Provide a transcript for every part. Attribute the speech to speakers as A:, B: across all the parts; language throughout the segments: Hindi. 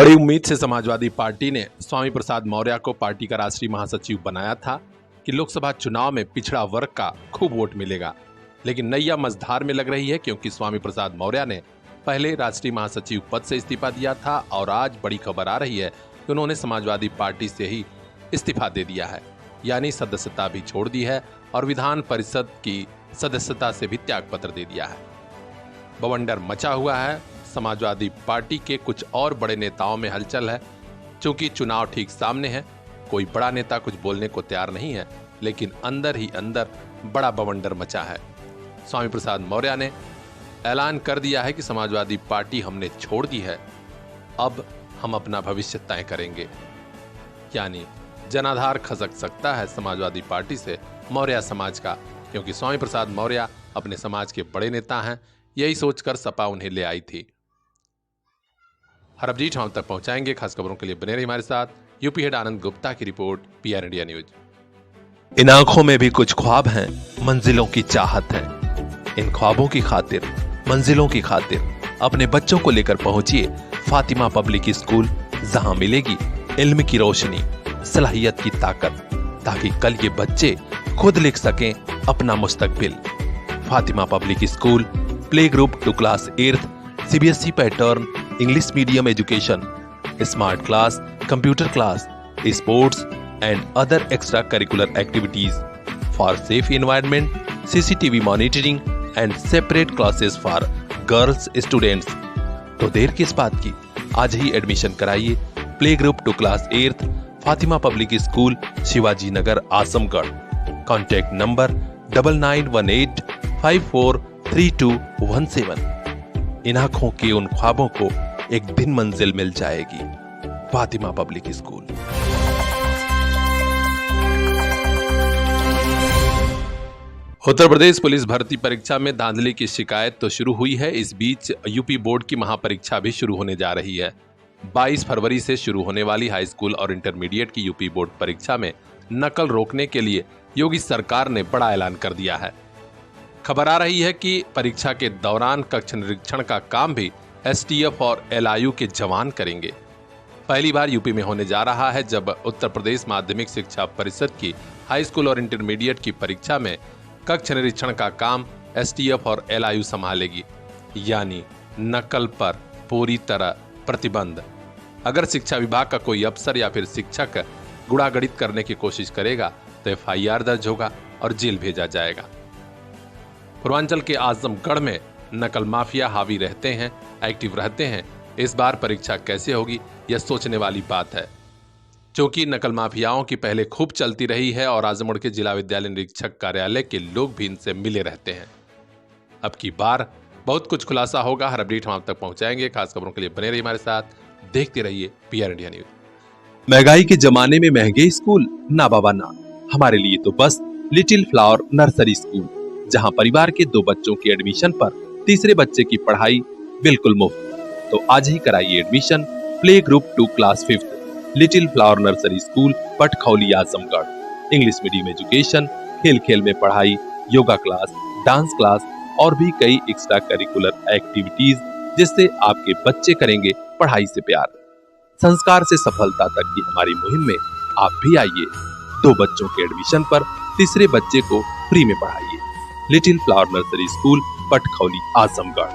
A: बड़ी उम्मीद से समाजवादी पार्टी ने स्वामी प्रसाद मौर्य को पार्टी का राष्ट्रीय महासचिव बनाया था कि लोकसभा चुनाव में पिछड़ा वर्ग का खूब वोट मिलेगा। लेकिन नैया मझधार में लग रही है, क्योंकि स्वामी प्रसाद मौर्य ने पहले राष्ट्रीय महासचिव पद से इस्तीफा दिया था और आज बड़ी खबर आ रही है कि उन्होंने समाजवादी पार्टी से ही इस्तीफा दे दिया है, यानी सदस्यता भी छोड़ दी है और विधान परिषद की सदस्यता से भी त्यागपत्र दे दिया है। बवंडर मचा हुआ है। समाजवादी पार्टी के कुछ और बड़े नेताओं में हलचल है। चूंकि चुनाव ठीक सामने है, कोई बड़ा नेता कुछ बोलने को तैयार नहीं है, लेकिन अंदर ही अंदर बड़ा बवंडर मचा है। स्वामी प्रसाद मौर्य ने ऐलान कर दिया है कि समाजवादी पार्टी हमने छोड़ दी है, अब हम अपना भविष्य तय करेंगे। यानी जनाधार खसक सकता है समाजवादी पार्टी से मौर्य समाज का, क्योंकि स्वामी प्रसाद मौर्य अपने समाज के बड़े नेता हैं। यही सोचकर सपा उन्हें ले आई थी। हर अपडेट हम तक पहुंचाएंगे। खास खबरों के लिए बने रहिए हमारे साथ। यूपी हेड आनंद गुप्ता की रिपोर्ट, पीआर इंडिया न्यूज।
B: इन आंखों में भी कुछ ख्वाब हैं, मंजिलों की चाहत है। इन ख्वाबों की खातिर, मंजिलों की खातिर अपने बच्चों को लेकर पहुंचिए फातिमा पब्लिक स्कूल, जहां मिलेगी इल्म की रोशनी, सलाहियत की ताकत, ताकि कल ये बच्चे खुद लिख सकें अपना मुस्तकबिल। Fatima public school, play group to class 8th, CBSE pattern, English medium education, smart class, computer class, sports and other extra curricular activities for safe environment, CCTV monitoring and separate classes for girls students. तो देर किस बात की, आज ही एडमिशन कराइए play group to class 8th, Fatima public school, Shivaji Nagar, Azamgarh. Contact number 9918543217। इन आंखों के उन ख्वाबों को एक दिन मंजिल मिल जाएगी। Fatima public school.
A: Uttar Pradesh police भर्ती परीक्षा में धांधली की शिकायत तो शुरू हुई है। इस बीच यूपी बोर्ड की महापरीक्षा भी शुरू होने जा रही है। 22 फरवरी से शुरू होने वाली हाई स्कूल और इंटरमीडिएट की यूपी बोर्ड परीक्षा में नकल रोकने के लिए योगी सरकार ने बड़ा ऐलान कर दिया है। खबर आ रही है कि परीक्षा के दौरान कक्ष निरीक्षण का काम भी STF और LIU के जवान करेंगे। पहली बार यूपी में होने जा रहा है जब उत्तर प्रदेश माध्यमिक शिक्षा परिषद की हाई स्कूल और इंटरमीडिएट की परीक्षा में कक्ष निरीक्षण का काम STF और LIU संभालेगी, यानी नकल पर पूरी तरह प्रतिबंध। अगर शिक्षा विभाग का कोई अफसर या फिर शिक्षक गुड़ागड़ित करने की कोशिश करेगा तो FIR दर्ज होगा और जेल भेजा जाएगा। पूर्वांचल के आजमगढ़ में नकल माफिया हावी रहते हैं, एक्टिव रहते हैं। इस बार परीक्षा कैसे होगी, यह सोचने वाली बात है, क्योंकि नकल माफियाओं की पहले खूब चलती रही है और आजमगढ़ के जिला विद्यालय निरीक्षक कार्यालय के लोग भी इनसे मिले रहते हैं। अब की बार बहुत कुछ खुलासा होगा। हर अपडेट हम आप तक पहुंचाएंगे। खास खबरों के लिए बने रहिए हमारे साथ, देखते रहिए पीआर इंडिया न्यूज।
B: महंगाई के जमाने में महंगे स्कूल, ना बाबा ना। हमारे लिए तो बस लिटिल फ्लावर नर्सरी स्कूल, जहां परिवार के 2 बच्चों की एडमिशन पर तीसरे बच्चे की पढ़ाई बिल्कुल मुफ्त। तो आज ही कराइए admission play group to class 5th, little flower nursery school, Patkhauli, Azamgarh. English medium education, खेल खेल में पढ़ाई, योगा क्लास, डांस क्लास और भी कई एक्स्ट्रा करिकुलर एक्टिविटीज, जिससे आपके बच्चे करेंगे पढ़ाई से प्यार। संस्कार से सफलता तक की हमारी मुहिम में आप भी आइए। 2 बच्चों के एडमिशन पर तीसरे बच्चे को फ्री में पढ़ाइए। Little flower nursery school, Patkhauli, Azamgarh.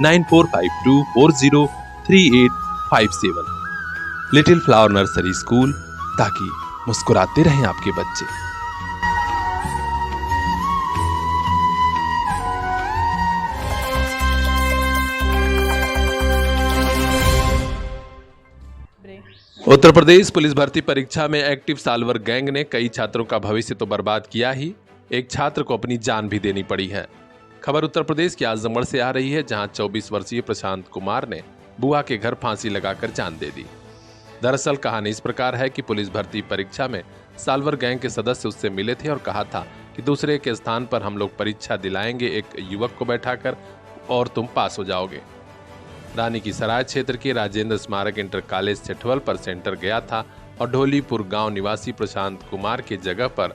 B: 9452403857। Little flower nursery school, ताकि मुस्कुराते रहें आपके बच्चे।
A: उत्तर प्रदेश पुलिस भर्ती परीक्षा में एक्टिव साल्वर गैंग ने कई छात्रों का भविष्य तो बर्बाद किया ही, एक छात्र को अपनी जान भी देनी पड़ी है। खबर उत्तर प्रदेश के आजमगढ़ से आ रही है, जहां 24 वर्षीय प्रशांत कुमार ने बुआ के घर फांसी लगाकर जान दे दी। दरअसल कहानी इस प्रकार है कि पुलिस भर्ती परीक्षा में साल्वर गैंग के सदस्य उससे मिले थे और कहा था कि दूसरे के स्थान पर हम लोग परीक्षा दिलाएंगे एक युवक को बैठाकर और तुम पास हो जाओगे। रानी की सराय क्षेत्र के राजेंद्र स्मारक इंटर कॉलेज सेठवल पर सेंटर गया था और ढोलीपुर गांव निवासी प्रशांत कुमार की जगह पर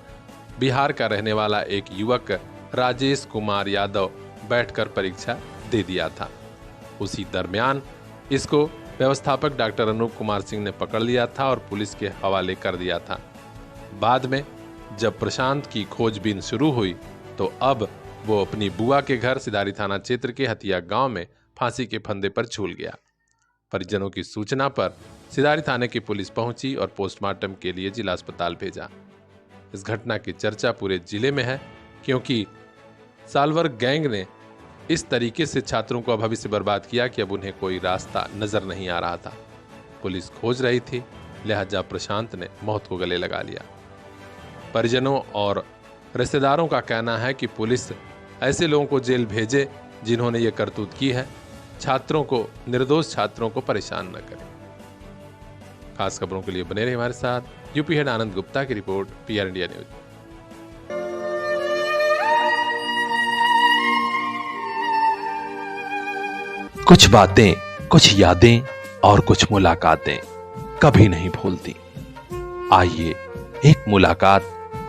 A: बिहार का रहने वाला एक युवक राजेश कुमार यादव बैठकर परीक्षा दे दिया था। उसी दरमियान इसको व्यवस्थापक डॉक्टर अनूप कुमार सिंह ने पकड़ लिया था और पुलिस के हवाले कर दिया था। बाद में जब प्रशांत की खोजबीन शुरू हुई तो अब वो अपनी बुआ के घर सिधारी थाना क्षेत्र के हथिया गांव में फांसी के फंदे पर झूल गया। परिजनों की सूचना पर सिधारी थाने की पुलिस पहुंची और पोस्टमार्टम के लिए जिला अस्पताल भेजा। इस घटना की चर्चा पूरे जिले में है क्योंकि साल्वर गैंग ने इस तरीके से छात्रों का भविष्य बर्बाद किया कि अब उन्हें कोई रास्ता नजर नहीं आ रहा था। पुलिस खोज रही थी, लिहाजा प्रशांत ने मौत को गले लगा लिया। परिजनों और रिश्तेदारों का कहना है कि पुलिस ऐसे लोगों को जेल भेजे जिन्होंने ये करतूत की है, छात्रों को, निर्दोष छात्रों को परेशान न करें। खास खबरों के लिए बने रहे हमारे साथ। यूपी हेड आनंद गुप्ता की रिपोर्ट, PR इंडिया न्यूज।
B: कुछ बातें, कुछ यादें और कुछ मुलाकातें कभी नहीं भूलती। आइए एक मुलाकात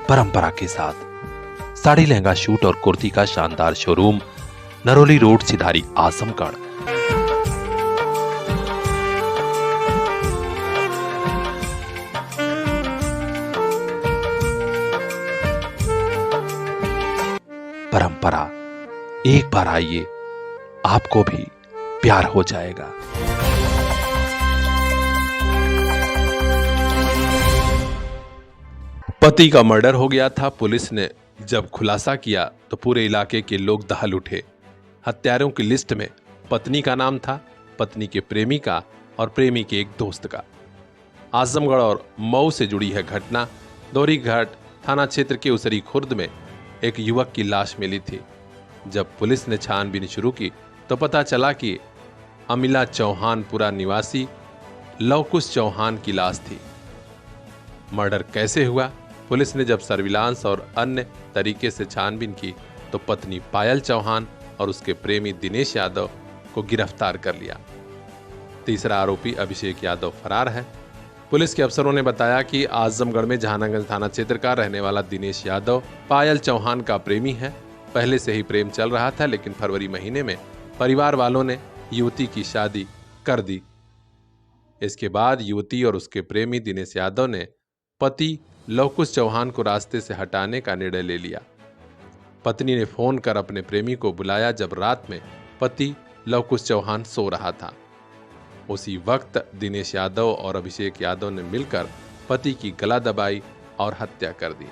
B: परंपरा के साथ। साड़ी, लहंगा, शूट और कुर्ती का शानदार शोरूम, नरोली रोड, सिधारी, आजमगढ़। परंपरा, एक बार आइए, आपको भी प्यार हो जाएगा।
A: पति का मर्डर हो गया था। पुलिस ने जब खुलासा किया तो पूरे इलाके के लोग दहल उठे। हत्यारों की लिस्ट में पत्नी का नाम था, पत्नी के प्रेमी का और प्रेमी के एक दोस्त का। आजमगढ़ और मऊ से जुड़ी है घटना। दोहरीघाट थाना क्षेत्र के उसरी खुर्द में एक युवक की लाश मिली थी। जब पुलिस ने छानबीन शुरू की तो पता चला कि अमिला चौहानपुरा निवासी लवकुश चौहान की लाश थी। मर्डर कैसे हुआ? पुलिस ने जब सर्विलांस और अन्य तरीके से छानबीन की तो पत्नी पायल चौहान और उसके प्रेमी दिनेश यादव को गिरफ्तार कर लिया। तीसरा आरोपी अभिषेक यादव फरार है। पुलिस के अफसरों ने बताया कि आजमगढ़ में जहानागंज थाना क्षेत्र का रहने वाला दिनेश यादव पायल चौहान का प्रेमी है। पहले से ही प्रेम चल रहा था, लेकिन फरवरी महीने में परिवार वालों ने युवती की शादी कर दी। इसके बाद युवती और उसके प्रेमी दिनेश यादव ने पति लवकुश चौहान को रास्ते से हटाने का निर्णय ले लिया। पत्नी ने फोन कर अपने प्रेमी को बुलाया जब रात में पति लवकुश चौहान सो रहा था। उसी वक्त दिनेश यादव और अभिषेक यादव ने मिलकर पति की गला दबाई और हत्या कर दी।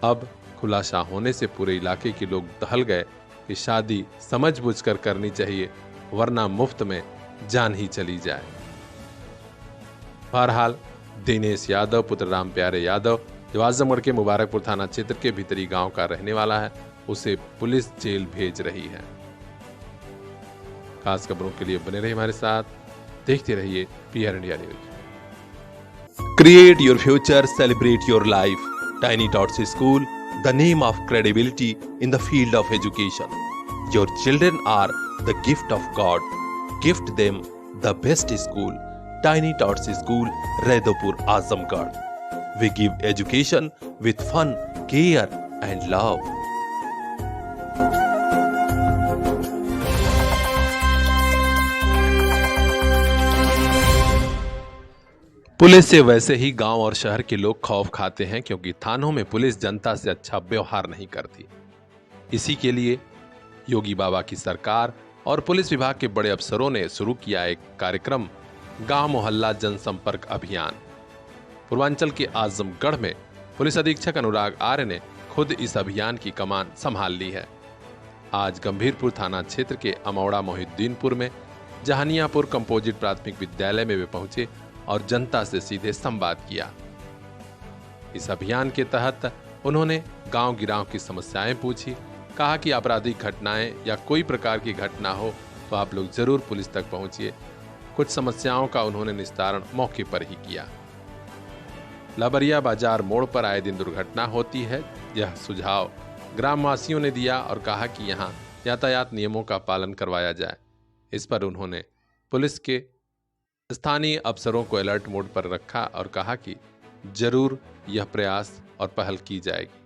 A: अब खुलासा होने से पूरे इलाके के लोग दहल गए कि शादी समझबूझकर करनी चाहिए, वरना मुफ्त में जान ही चली जाए। बहरहाल दिनेश यादव पुत्र राम प्यारे यादव, जो आजमगढ़ के मुबारकपुर थाना क्षेत्र के भीतरी गांव का रहने वाला है, उसे पुलिस जेल भेज रही है। खास खबरों के लिए बने रहिए हमारे साथ, देखते रहिए PR India news.
B: Create your future, celebrate your life. Tiny Tots School, the name of credibility in the field of education. Your children are the gift of God. Gift them the best school. Tiny Tots School, Raidopur, Azamgarh. We give education with fun, care and love.
A: Police से वैसे ही गांव और शहर के लोग खौफ खाते हैं, क्योंकि थानों में पुलिस जनता से अच्छा व्यवहार नहीं करती। इसी के लिए योगी बाबा की सरकार और पुलिस विभाग के बड़े अफसरों ने शुरू किया एक कार्यक्रम, गांव मोहल्ला जनसंपर्क अभियान। पूर्वांचल के आजमगढ़ में पुलिस अधीक्षक अनुराग आर्य ने खुद इस अभियान की कमान संभाल ली है। आज गंभीरपुर थाना क्षेत्र के अमौड़ा मोहिद्दीनपुर में जहानियापुर कंपोजिट प्राथमिक विद्यालय में वे पहुंचे और जनता से सीधे संवाद किया। इस अभियान के तहत उन्होंने गांव गिरांव की समस्याएं पूछी। कहा कि आपराधिक घटनाएं या कोई प्रकार की घटना हो तो आप लोग जरूर पुलिस तक पहुंचिए। कुछ समस्याओं का उन्होंने निस्तारण मौके पर ही किया। लबरिया बाजार मोड़ पर आए दिन दुर्घटना होती है, यह सुझाव ग्रामवासियों ने दिया और कहा कि यहां यातायात नियमों का पालन करवाया जाए। इस पर उन्होंने पुलिस के स्थानीय अफसरों को अलर्ट मोड पर रखा और कहा कि जरूर यह प्रयास और पहल की जाएगी।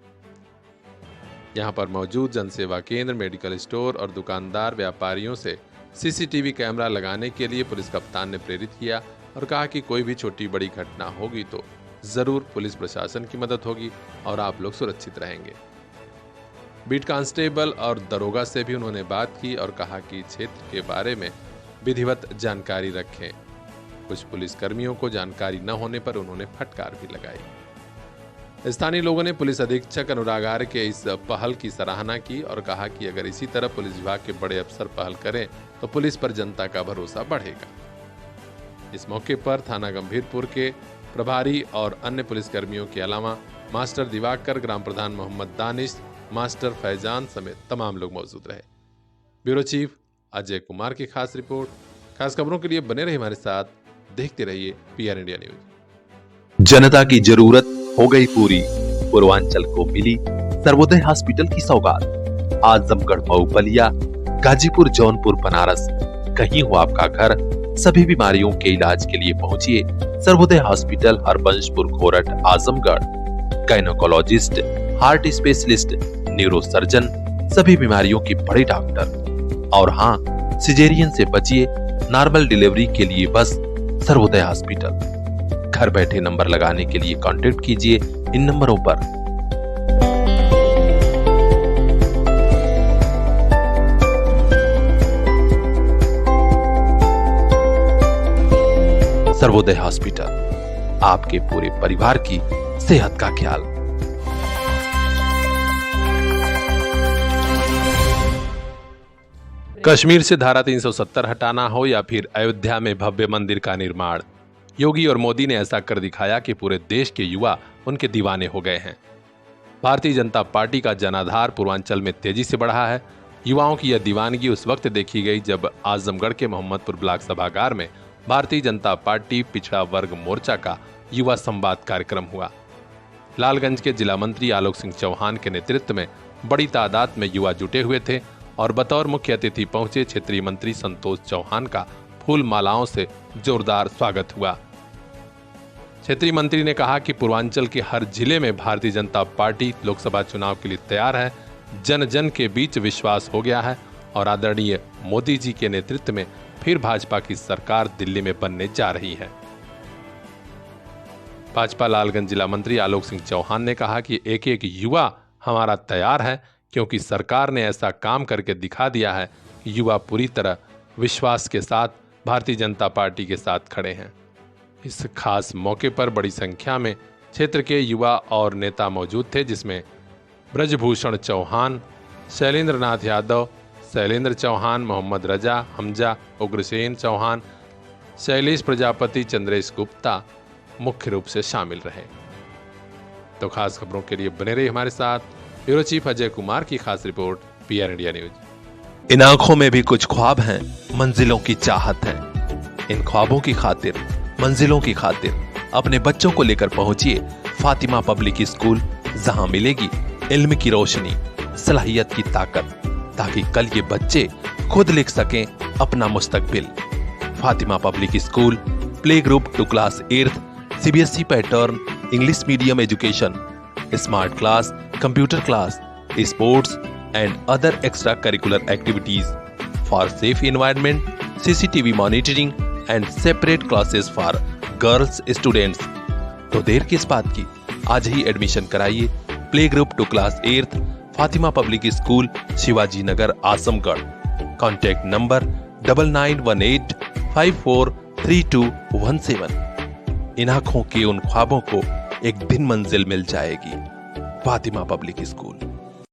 A: यहां पर मौजूद जनसेवा केंद्र, मेडिकल स्टोर और दुकानदार व्यापारियों से सीसीटीवी कैमरा लगाने के लिए पुलिस कप्तान ने प्रेरित किया और कहा कि कोई भी छोटी बड़ी घटना होगी तो जरूर पुलिस प्रशासन की मदद होगी और आप लोग सुरक्षित रहेंगे। बीट कांस्टेबल और दरोगा से भी उन्होंने बात की और कहा कि क्षेत्र के बारे में विधिवत जानकारी रखें। कुछ पुलिसकर्मियों को जानकारी न होने पर उन्होंने फटकार भी लगाई। स्थानीय लोगों ने पुलिस अधीक्षक अनुराग आर्य के इस पहल की सराहना की और कहा कि अगर इसी तरह पुलिस विभाग के बड़े अफसर पहल करें तो पुलिस पर जनता का भरोसा बढ़ेगा। इस मौके पर थाना गंभीरपुर के प्रभारी और अन्य पुलिसकर्मियों के अलावा मास्टर दिवाकर, ग्राम प्रधान मोहम्मद दानिश, मास्टर फैजान समेत तमाम लोग मौजूद रहे। ब्यूरो चीफ अजय कुमार की खास रिपोर्ट। खास खबरों के लिए बने रहिए हमारे साथ, देखते रहिए PR इंडिया न्यूज।
B: जनता की जरूरत हो गई पूरी, पूर्वांचल को मिली सर्वोदय हॉस्पिटल की सौगात। आजमगढ़, मऊ, बलिया, गाजीपुर, जौनपुर, बनारस, कहीं हो आपका घर, सभी बीमारियों के इलाज के लिए पहुंचिए Sarvodaya hospital, Harbanshpur, Khorath, Azamgarh. Gynaecologist, heart specialist, neurosurgeon, सभी बीमारियों के बड़े डॉक्टर। और हाँ, सिजेरियन से बचिए, नॉर्मल डिलीवरी के लिए बस सर्वोदय हॉस्पिटल। घर बैठे नंबर लगाने के लिए कांटेक्ट कीजिए इन नंबरों पर। सर्वोदय हॉस्पिटल, आपके पूरे परिवार की सेहत का ख्याल।
A: कश्मीर से धारा 370 हटाना हो या फिर अयोध्या में भव्य मंदिर का निर्माण, योगी और मोदी ने ऐसा कर दिखाया कि पूरे देश के युवा उनके दीवाने हो गए हैं। भारतीय जनता पार्टी का जनाधार पूर्वांचल में तेजी से बढ़ा है। युवाओं की यह दीवानगी उस वक्त देखी गई जब आजमगढ़ के मोहम्मदपुर ब्लॉक सभागार में भारतीय जनता पार्टी पिछड़ा वर्ग मोर्चा का युवा संवाद कार्यक्रम हुआ। लालगंज के जिला मंत्री आलोक सिंह चौहान के नेतृत्व में बड़ी तादाद में युवा जुटे हुए थे और बतौर मुख्य अतिथि पहुंचे क्षेत्रीय मंत्री संतोष चौहान का फूल मालाओं से जोरदार स्वागत हुआ। क्षेत्रीय मंत्री ने कहा कि पूर्वांचल के हर जिले में भारतीय जनता पार्टी लोकसभा चुनाव के लिए तैयार है। जन जन के बीच विश्वास हो गया है और आदरणीय मोदी जी के नेतृत्व में फिर भाजपा की सरकार दिल्ली में बनने जा रही है। भाजपा लालगंज जिला मंत्री आलोक सिंह चौहान ने कहा कि एक एक युवा हमारा तैयार है, क्योंकि सरकार ने ऐसा काम करके दिखा दिया है कि युवा पूरी तरह विश्वास के साथ भारतीय जनता पार्टी के साथ खड़े हैं। इस खास मौके पर बड़ी संख्या में क्षेत्र के युवा और नेता मौजूद थे, जिसमें ब्रजभूषण चौहान, शैलेंद्र नाथ यादव, शैलेंद्र चौहान, मोहम्मद रजा, हमजा, उग्रसेन चौहान, शैलेश प्रजापति, चंद्रेश गुप्ता मुख्य रूप से शामिल रहे। तो खास खबरों के लिए बने रहिए हमारे साथ। ब्यूरो चीफ अजय कुमार की खास रिपोर्ट, PR इंडिया न्यूज।
B: इन आंखों में भी कुछ ख्वाब हैं, मंजिलों की चाहत है। इन ख्वाबों की खातिर, मंजिलों की खातिर अपने बच्चों को लेकर पहुंचिए फातिमा पब्लिक स्कूल, जहां मिलेगी इल्म की रोशनी, सलाहियत की ताकत, ताकि कल ये बच्चे खुद लिख सकें अपना मुस्तकबिल। Fatima public school, play group to class 8th, CBSE pattern, English medium education, smart class, computer class, sports and other extra curricular activities for safe environment, CCTV monitoring and separate classes for girls students. तो देर किस बात की, आज ही एडमिशन कराइए play group to class 8th, Fatima public school, Shivaji Nagar, Azamgarh. Contact number 9918543217। इन आंखों के उन ख्वाबों को एक दिन मंजिल मिल जाएगी। Fatima public school.